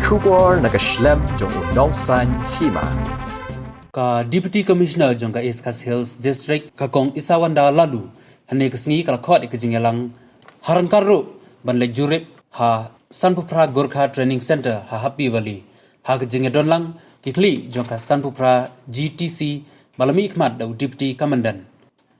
Shubor nakaslem jong Nongsan Hima. Ka Deputy Commissioner jong ka East Coast Hills District ka kong Isawanda lalu hane kasngi kalakot ikajingelang harangkaru banlek jurip ha Sanpupra Gorkha Training Center ha Happy Valley ha kajingedon lang kikli jong ka Sanpupra GTC malami ikmat da Deputy Commandant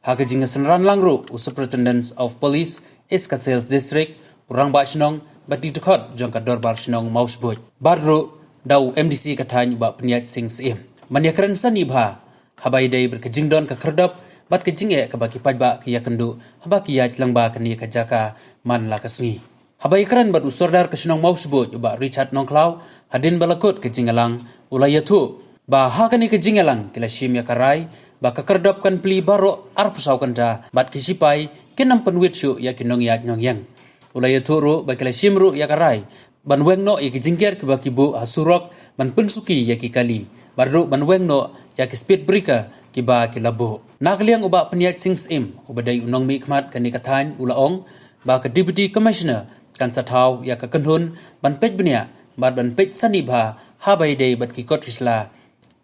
ha kajingesenran langru Superintendent of Police East Coast Hills District kurang ba shnong bati tukot jong ka dorbar shnong mausboj barro dau MDC katany ba peniat sing sim maniakran sani bha habai dai berkejingdon ka kerdap bat kejinge ka baki pajba ki yakendu habaki ya tlangba kani ka jaka man la kasngi habai kran bat usordar ka shnong mausboj ba Richard Nongklau hadin balakot kejingalang ulayatu ba ha kani kejingalang kila shim ya karai ba ka kerdap kan pli baro arpsau kanta bat kisipai kenam penwit syu ya kinong ya nyongyang ulayatu ro ba kila shim ro ya karai ban wengno ya kijingger ki baki bu hasurok ban pensuki ya ki kali baru ban wengno ya ki speed breaker ki ba ki labo nakliang uba peniat sings im ubadai unong mi khmat kani kathan ulaong ba ka Deputy Commissioner kan sathau ya ka kanhun ban pej bnia bat ban pej sani bha habai dei bat ki kot isla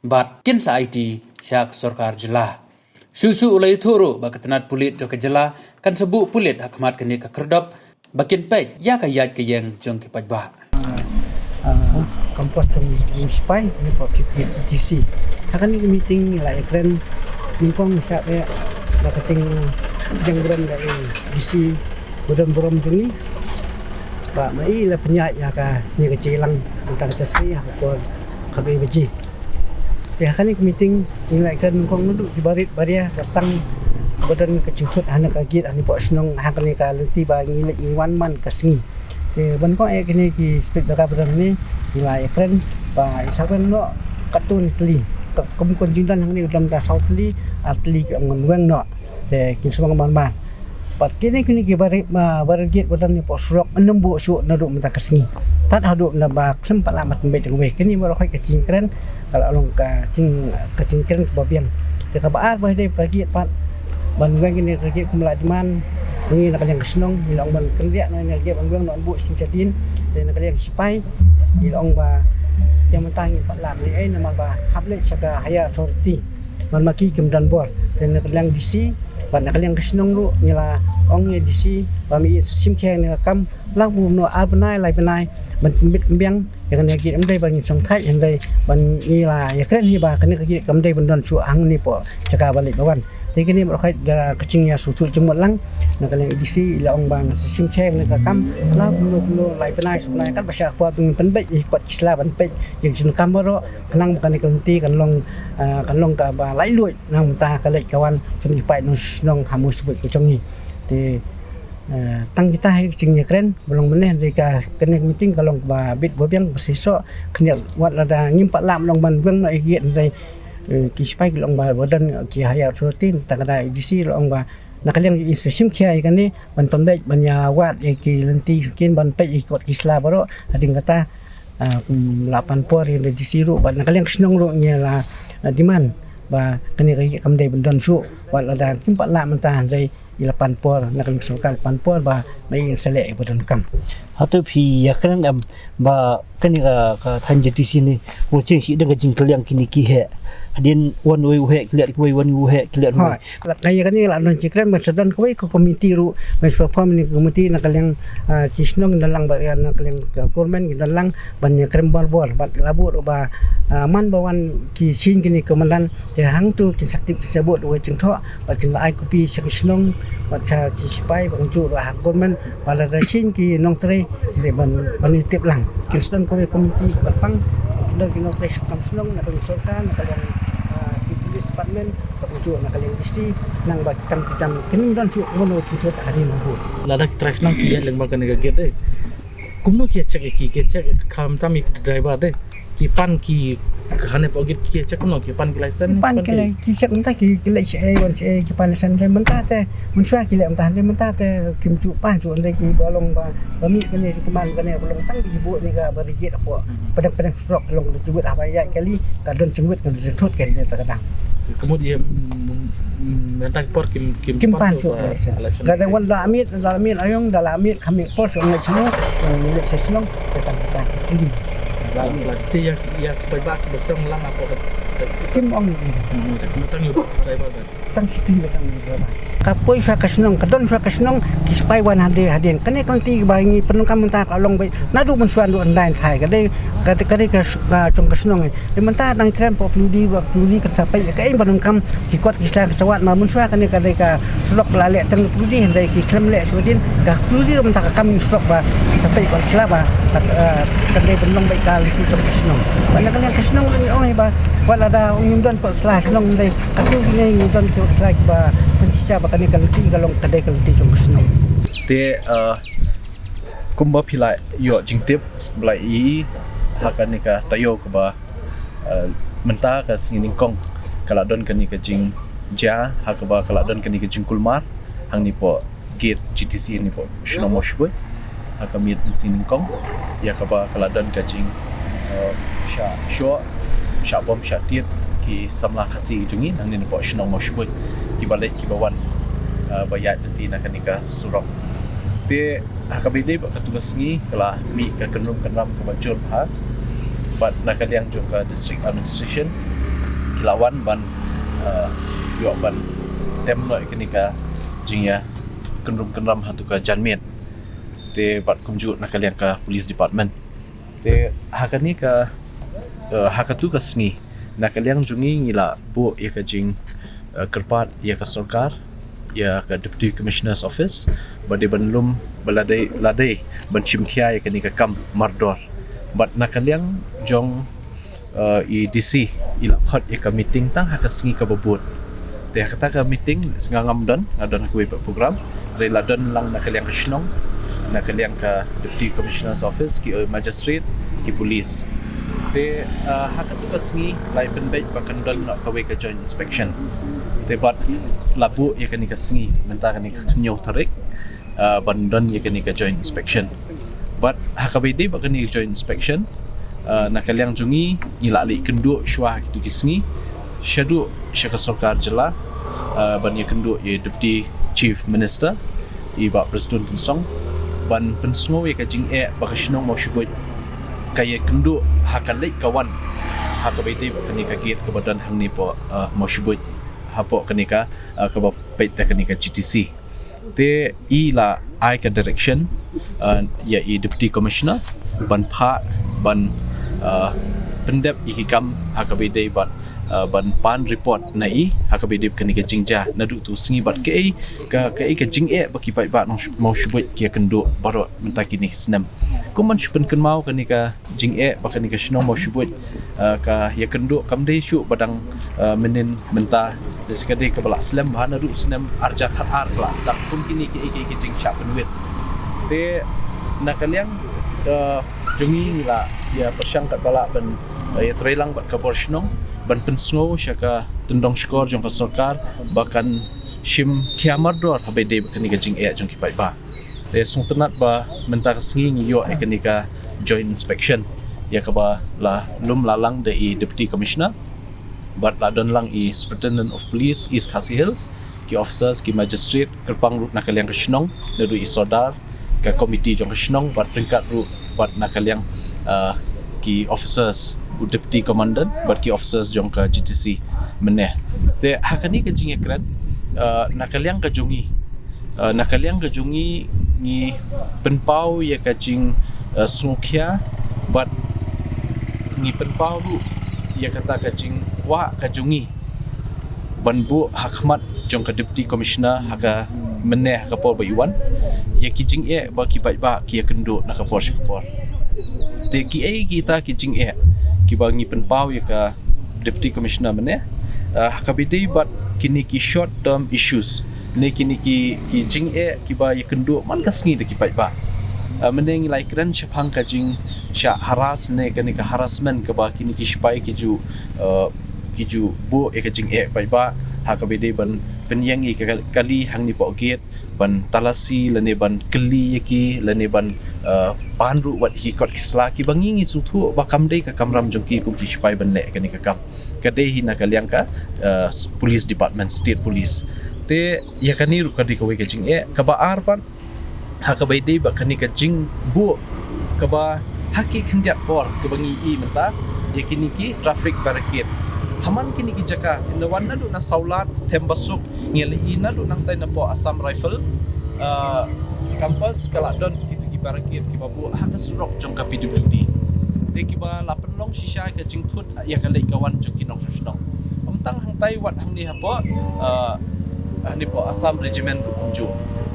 bat kin sa IT syak sarkar jila susu ulai thuru ba katanat pulit jo ka jila kan sebu pulit hakmat kani ka kerdap bakin pej ya ka yat ke yang jong ki pajba kampus tong spy ni pak PTC akan ni meeting la ekran ningkong sa ya la kating jang beram dari DC beram tungi pak mai la penyak ya ka ni kecilang tentang cesri ko kabe beji te akan ni meeting ni la ekran ningkong duduk di barit baria datang badan kecukut anak agit ani pak senong akan ni ka lenti ba ngilik ni wan man kasngi te ban ko ek ni ki spek da badan ni nilai keren ba isakan no katun fli kum konjundan hang ni udam da south fli atli ang weng no te kin semang man pat kini ki bare git badan ni posrok enembu su nadu mata kasni tat hadu na ba klem palamat mbet ngwe kini baro kai kecing keren kalau long ka kecing keren ba biang te ka baar ba dei pagi pat ban weng ni ka git kumla diman ni nak yang kesnong ni long ban kendia na ni ban weng no bu sin sadin te nak yang sipai ilong ba yang mentang pat lam ni ai nama ba hable saka haya authority man maki kemdan bor dan naklang DC ban naklang kesnong lu nyala ong ni DC ba mi sim keng ni kam lang bu no albanai lai banai ban pembit kembiang yang ni ki amdai ba ni song thai yang dai ban ni la ya kren ni ba kan ki kamdai ban su ang ni po caka balik bawan jadi ni berkait dengan kecingnya suatu jemut lang, nak kalian edisi ilaong bang sesim ceng nak kam, lah bulu lai penai sebenarnya kan bahasa kuat dengan penbet ikut kislah penbet yang jenuh kam bero, kenang bukan ikanti kan long ka ba lai luit, nang mentah kalai kawan cumi pai nong hamus sebut kecong ni, di tang kita kecingnya keren, belum meneh mereka kena meeting kalau ba bit bobiang bersesok kena buat ada nyimpat lam long ban bang nak igiat dari kispai long ba badan ki haya rutin takada edisi long ba nakaliang insim kiai kan ni ban pembek ban nyawat ki lenti kin ban pe ikut kisla baro ading kata 8 por yang edisi ru ban nakaliang snong ru nya la diman ba kani ki kamdai bandan su wal ada kimpat la mentah dai 8 por nakaliang sokal 8 por ba mai selek badan kam atau pi ya kan ba kani ka than di sini wo ching si dengan jingkel yang kini ki he adin wan we he kliat we wan we he kliat ha la kaya kan ni la non cikren bersedan ko ko komiti ru mes perform ni komiti nak yang cisnong dalang ba nak yang government dalang banyak krembal bor bat labur ba man bawan ki sin kini komandan je hang tu ki sakti sebut we jing tho ba jing ai kopi cisnong ba cha cispai bang ju ba government bala da sin ki nong tre le ban panitip lang kiston ko komiti berpang dan kino tes kam sunong nak sorkan nak yang police department kemudian nak yang isi nang bakam kecam kini dan su mono tutur hari mampu lada track nang kian leng makan negara kumno ki cek kam tami driver deh kipan ki hane pogit ki cek kumno kipan ki license pan ki cek mentah ki license wan se ki pan license le mentah te munsua ki le mentah le mentah te kim cu pan cu ndai ki balong ba mi kene su keman kene balong tang bi bu ni ga barigit apa padang strok long disebut apa ya kali kadon cengwet kan disebut kan terkadang kemudian mentah por kim pan cu kadang wan la amit ayong dalam amit kami por so ngai semua ni le seslong tetang ini lagi Berarti ya kipai ki bersong lang apa ke taksi. tim ong ni Mutang yuk driver kan. tang situ batang drama kapoy sa kasnong kadon sa kasnong kispay wan hadin kani kan ti bahingi penung kam mentah ka long bai nadu mun suan du online thai kadai ka chung kasnong e mentah nang kren po pludi ka sapai ka ai penung kam ki kot ki slang sawat ma mun suan kani kadai ka sulok lalek tang pludi handai ki krem lek sudin ka pludi mentah ka kam sulok ba sapai ko selaba kadai penung bai ka ti chung kasnong bana kan kasnong ni oi ba wala da ung don ko slash nong dai aku ni don ko slash ba pensisa ba kani kalti kalong kadai kalti chung kasnong te kumba philai yo jingtip blai I hakani ka tayo ko ba menta ka singin kong kala don kani ka jing ja hakaba kala don kani ka jing kulmar hang ni po gate GTC ni po shno moshboy hakamit singin kong ya ka ba kala don ka jing sha bom sha tiet ki samla khasi jungi hang ni po shno moshboy ki balik ki bawan bayat nanti nak kanika surok te hakabide ba katugas ngi kala mi ka kenrum kenram ka bajul ha bat nakaliang jong ka district administration kilawan ban yo ban temno kanika jingya kenrum kenram hatu ka janmen te bat kumju nakaliang ka police department te hakani ka hakatu ka sngi nakaliang jungi ngila bu ya ka jing kerpat ya ka sarkar ya ke Deputy Commissioner's Office bade banlum baladai ban chimkhia ya kani ka kam mardor bat nakaliang jong DC ila khat ya ka meeting tang ha ka singi ka babut te kata ka meeting ngam don ngadon ku program re ladon lang nakaliang ka shnong nakaliang ka Deputy Commissioner's Office ki magistrate ki police te ha ka tu ka singi lai penbai bakandon nak ka ka joint inspection tebat labu ya kani ka singi menta kani ka nyaw tarik bandon ya kani ka joint inspection but hakabide ba kani joint inspection nakaliang jungi ilali kendu shwa gitu kisngi shadu shaka sarkar jela ban ya kendu ya deputy chief minister iba presiden song ban pensmo ya ka jing ba ka shinong mo shubut kaya kendu hakalai kawan hakabide ba kani ka gate ka badan hangni po mo shubut hapo kanika kabapait na kanika GTC te ila ai ka direction ya I deputy commissioner ban pha ban pendep ikam hakabide ban pan report na I hakabide kanika jingja nadu tu singi bat ke ka jing baki pai ba mau shubut kia kendo baro mentaki ni snam kuman shupen kan mau kanika jing ba kanika shno mau shubut ka ya kendo kamde shu badang menin menta disekade ke balak slam bahana ru snam arja khatar kelas tak pun kini ke jing sha penwit te nakaliang jungi la ya persyang kat balak ban ya trailang bat ka borshnong ban pensngo syaka tendong skor jong ka sarkar bahkan shim kiamardor habede kani ka jing jong ki pai ba te sung tenat ba menta singi yo kani ka joint inspection ya ka ba la lum lalang de I deputy commissioner but ladon lang I superintendent of police East Khasi Hills ki officers ki magistrate kerpang ru nakaliang ka shnong nadu I sodar ka committee jong ka shnong but ringkat ru but nakaliang ki officers deputy commandant but ki officers jong ka GTC meneh te hakani ka jing ekran nakaliang ka jungi ni penpau ya ka jing smukia but ni penpau ru ya kata ka jing wa ka jungi banbu hakmat jong ka deputy commissioner haka meneh ka pol baiwan ya ki jing ba ki bai ba ki kendo na ka por te ki kita ki jing ki bangi penpau ya ka deputy commissioner meneh hakabide but kini ki short term issues ne kini ki jing ki ba ya kendo man ka sngi de ki bai ba meneng lai kran chapang ka jing sya haras ne kani ka harassment ka ba kini ki spai ki ju bu ka jing bai ba hakabide ban penyangi kali hang ni po gate ban talasi lane ban keli ki lane ban panru wat hi kot kisla ki bangi ngi suthu ba kamdei ka kamram jongki ku ki spai ban le kani ka kam kadei hina kaliang ka police department state police te ya kani ru kadi ka we ka jing ka ba ar ban hakabide ba kani ka jing bu ka ba haki kendiat por ke bangi i menta yakini ki traffic barricade haman kini ki jaka indawan na do na saulat tembasuk ngeli na do nang tay na po Assam Rifle campus kala don kitu ki barricade ki babu haka surok jong ka PWD te ki ba lapan long shisha ka jingthut ya ka lei kawan jong kinong susnong omtang hang tay wat hang ni hapo ni po Assam Regiment Kumju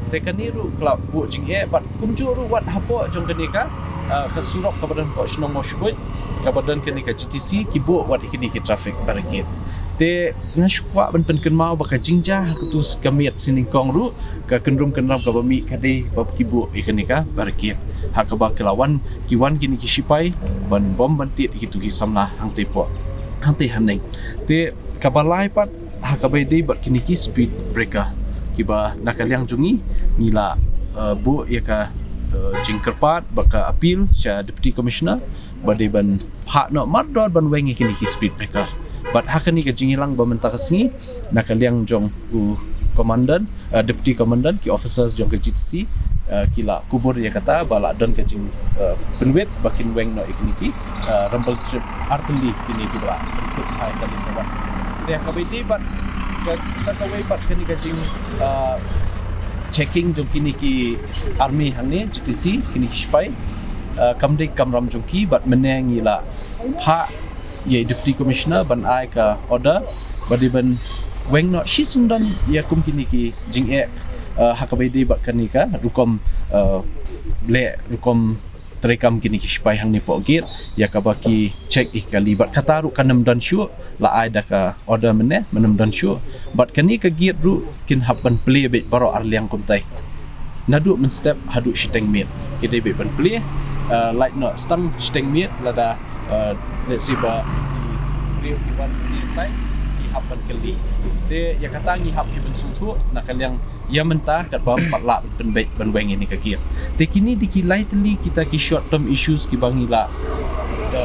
te kaniru kala bu jing bat Kumju ru wat hapo jong kenika ka surok ka badan po snong mo shboi ka badan kenika GTC ki bu wat kini ki traffic barricade te ngashkwa ban pen mau baka jingja kutus kamiat siningkong ru ka kendrum kenram ka bami kade bab kibu ikanika barkit hakaba kelawan kiwan kini kisipai ban bom bantit itu ki samla hang tepo hang te haneng te kabalai pat hakabai dei bat kini ki speed breaker kiba nakaliang jungi ngila bu ya ka jingkerpat baka appeal sya deputy commissioner badai ban phak no mardor ban wengi kini ki speed breaker but hakani ka jingilang bamenta kasngi nakaliang jong komandan deputy komandan ki officers jong ke GTC kila kubur ya kata bala don ke jing penwet bakin weng no ikniki rumble strip artillery kini dibra untuk hai kali kawan dia kabidi bat ke sakawai bat kini ka jing checking jong kini ki army hangni GTC kini spy kamde kamram jong ki bat meneng ila pha ye deputy commissioner ban ai ka order badi ban weng no shisundan ya kum kini ki jing hakabedi bak kanika rukom le rukom terekam kini ki spy hang ni pogir ya kabaki check ikali bat kataru kanam dan shu la ai da ka order mene menam dan shu bat kani ka gir ru kin haban play bet baro arliang kumtai nadu men step hadu shiteng mit kide bet ban play like no stang shiteng mit lada let's see ba di ban ni tai di hapan kali te ya kata ngi hap ibn sutu nakaliang ya mentah kat bawah 4 lak penbek banweng ini kagir te kini dikilai teli kita ki short term issues ki bangila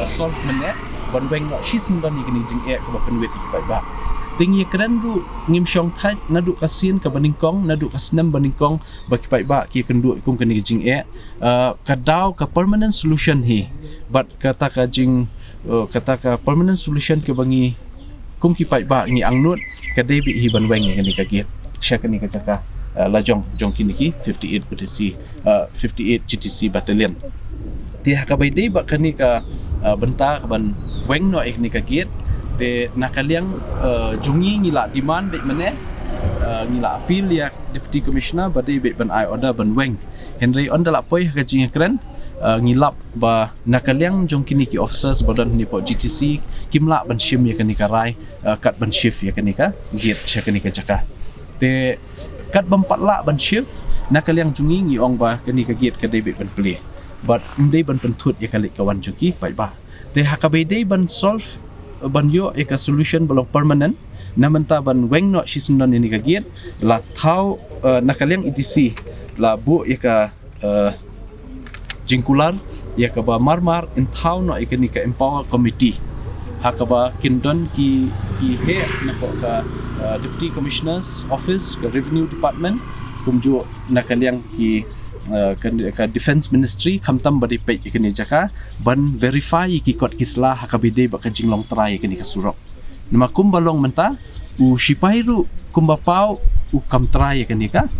solve mene banweng no shisin dan ni jing ke ba penwet ki ba tingi keren ru ngim syong thai nadu kasin ka baningkong nadu kasnam baningkong ba ki ba ki kendu kum kini jing kadau ka permanent solution hi but kata ka jing kata ka permanent solution ke bangi kum ki ba ngi angnut ka debi hi banweng ni kagir sya kini ka jaka lajong jong kini ki 58 GTC 58 GTC battalion ti hakabai dei ba kani ka benta ban weng no ek ni kagir te nakaliang jungi ngila demand dek mene ngila appeal ya deputy commissioner badai bet ban ai order ban weng Henry on dalak poi ka jing keren ngilap ba nakaliang jong kini ki officers badan ni po GTC kimla ban shim ya kani ka rai kat ban shift ya kani ka git sya kani ka jaka te kat bampat la ban shift nakaliang jungi ngi ong ba kani ka git ka debit ban play but ndai ban pentut ya kali kawan juki pai ba te hakabai dei ban solve ban yo eka solution belum permanent namenta ban weng no shisnon ini kagiat la tau nakaliang EDC la bu eka jingkular ya ka ba marmar in tau no eka ni ka empower committee hakaba kindon ki he na ko ka deputy commissioners office ka revenue department kumju nakaliang ki ka defense ministry kamtam badi pe ikini jaka ban verify ki kot kisla hakabide baka jinglong trai ikini kasurok nama kumbalong menta u shipairu kumbapau u kam trai ikini ka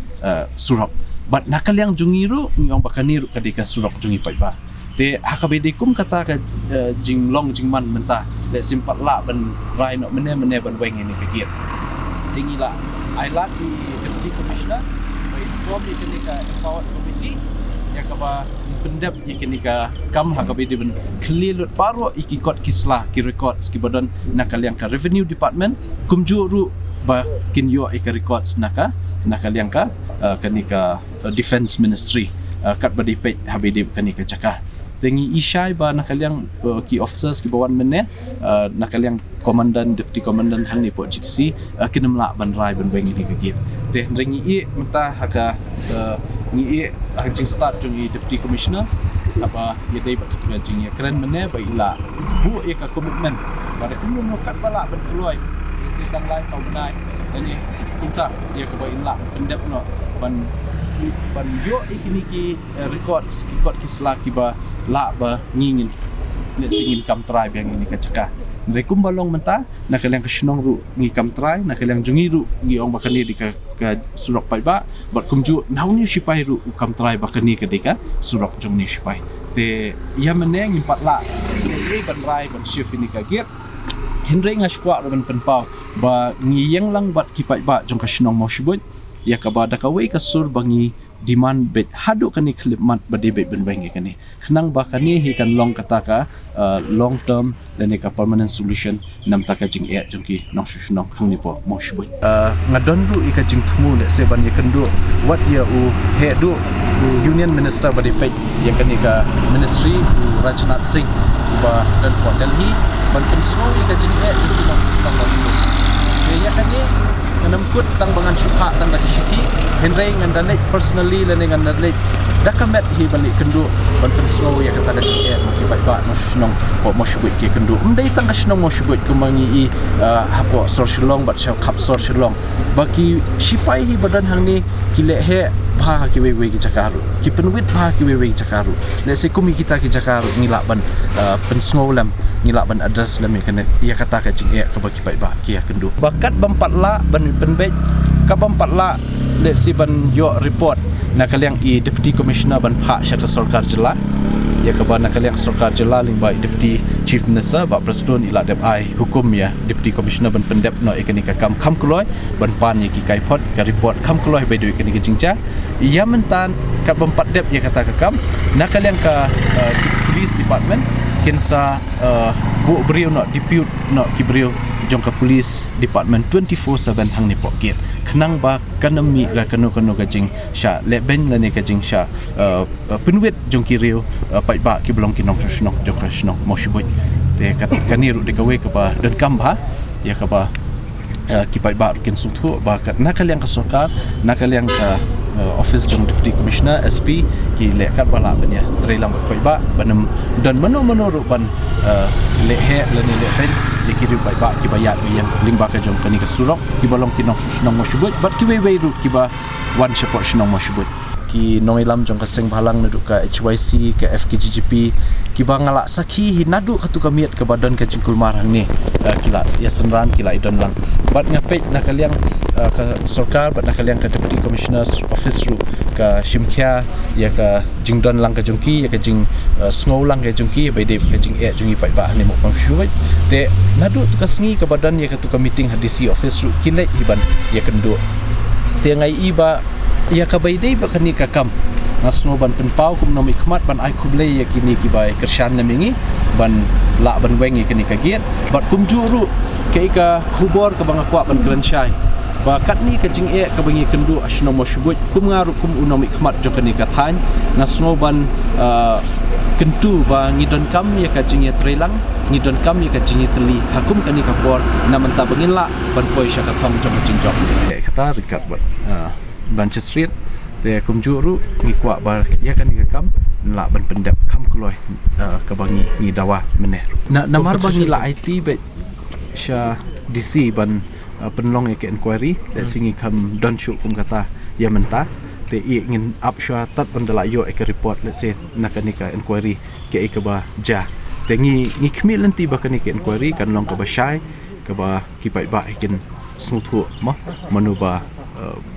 surok bat nakaliang jungiru ngong bakaniru kadika surok jungi pai ba te hakabide kum kata ka jinglong jingman menta le simpat la ban rai no mene ban weng ini kagir tingila ailat deputy commissioner inform ikini ka empower committee ya kaba pendap ikini ka kam hakabidi ben clear paro ikikot kisla ki records ki badan nakaliang ka revenue department kumjuru ba kinyo ik records nakaliang ka kanika defense ministry kat badi pe habidi kanika jaka tengi ishai ba nakaliang ki officers ki bawan mene nakaliang komandan deputy komandan hang ni po GTC kinamla ban rai ban weng ini kagir te ringi i menta haka ni jing start jungi deputy commissioners apa ye dei ba tu jing ya keren mene ba ila bu e ka commitment pada kumun no kat bala ban keluai isi tang lai sau benai ni kunta ye ka ba ila pendap no ban yo ikini ki records ki kot kisla ki ba la ba ngingin le singin kam try yang ini ka caka dari kumbalong menta nak kalian ke shnong ru ngi kam try nak kalian jungi ru ngi ong bakani di ka surok pai ba bat kumju nau ni sipai ru kam try bakani ka dika surok jong ni sipai te ya meneng impat la ni ban rai ban shift ini ka git Henry ngashwa ru ban penpau ba ngi yang lang bat kipai ba jong ka shnong mo shibut ya ka ba da ka wei ka sur bangi demand bet hadu kani klip mat bade bet ben bang kani khnang ba kani hi kan long kata ka long term dan ka permanent solution nam ta ka jing e jongki nong shushong hang ni po mo shbui ngadon ru ika jing thumu le se ban ye kan du what ya u he du union minister bade pet ya kani ka ministry Rajnath Singh ba dan po Delhi ban kan so ika jing e jongki nong shushong ya kani namkut tang bangan syupha tang da kishiti henry ngan personally le ngan dalek dakamet hi balik kendu ban penslo ya kata da cike maki bai ba no shnong po mo shubut ke kendu mdai tang shnong mo shubut kumangi i hapo sor shilong bat shau khap sor shilong baki sipai hi badan hang ni kile he pha ki we ki jakaru ki penwit pha ki we jakaru le se kumi kita ki jakaru ngilak ban penslo lam ngilak ban address lam ya kata ka cike ka baki bai ba ki ya kendu bakat bampat la ban penbet ka bampat la le si ban yo report nak kalian i deputy commissioner ban pha syaka sarkar jela ya ka ban kalian sarkar jela ling bai deputy chief minister ba preston ila dep ai hukum ya deputy commissioner ban pendep no ekani ka kam kuloi ban pan ye ki kai pot ka report kam kuloi bai do ekani ka jingcha ya mentan ka bampat dep ya kata ka kam nak kalian ka police department kinsa bu brio no dispute no ki brio jong ka police department 24/7 hang ni pokit khnang ba kanami ra kanu ka jing sha le ben la ne ka jing sha penwet jong ki riu pai ba ki blong ki nong shnong jong ka shnong mo shibut te ka kaniru de ka we ka ba dan kam ba ya ka ba ki pai ba kin sung thu ba ka nakaliang ka sarkar nakaliang ka office jong deputy commissioner SP ki le kat bala banya trelang pai ba banam dan mano ru ban le he le ni le pen dikiri pai ba ki bayat yang limba ka jong kani ka surok ki balong ki nong mo shubut bat ki we ru ki ba one support shnong mo shubut ki noilam jong ka seng bhalang nadu ka HYC ka FKGGP ki ba ngala sakhi hinadu khatu ka miat ka badan ka jingkul marang ni kila ya senran kila idon lang bat ngapet nakaliang ka sarkar bat nakaliang ka deputy commissioners office ru ka shimkhya ya ka jingdon lang ka jongki ya ka jing snow lang ka jongki bai de ka jing e jongi pai ba ni mo pang shuai te nadu tu ka sngi ka badan ya ka tu ka meeting hadisi office ru kinai hiban ya kendo te ngai iba ya ka bai dei ba kani ka kam nasno ban penpau kum nomi khmat ban ai khuble ya kini ki bai kershan namingi ban la ban wengi kini ka giat bat kum juru ke ka khubor ka bang akwa ban granshai ba kat ni ka jing e ka bangi kendu asno mo shubut kum ngaru kum unomi khmat jo kani ka than nasno ban kentu ba ngidon kam ya ka jing e trelang ngidon kam ya ka jing e teli hakum kani ka por namanta bangin la ban poi sha ka thong jo jing jo kata rikat bat Banche Street te kumjuru ngi kwa bar ya kan ngi kam la ban pendap kam kuloi ka bangi ngi dawa meneh na mar bangi la IT be sha DC ban penlong ke inquiry te singi kam don shu kum kata ya menta te i ngin up sha tat ban la yo ek report let's say nakanika inquiry ke ik ba ja te ngi khmil nanti ba kanika inquiry kan long ka ba shai ka ba ki pai ba ikin snuthu ma manuba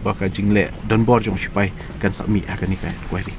baka jingle don bor jong sipai kan sami akan ni kai query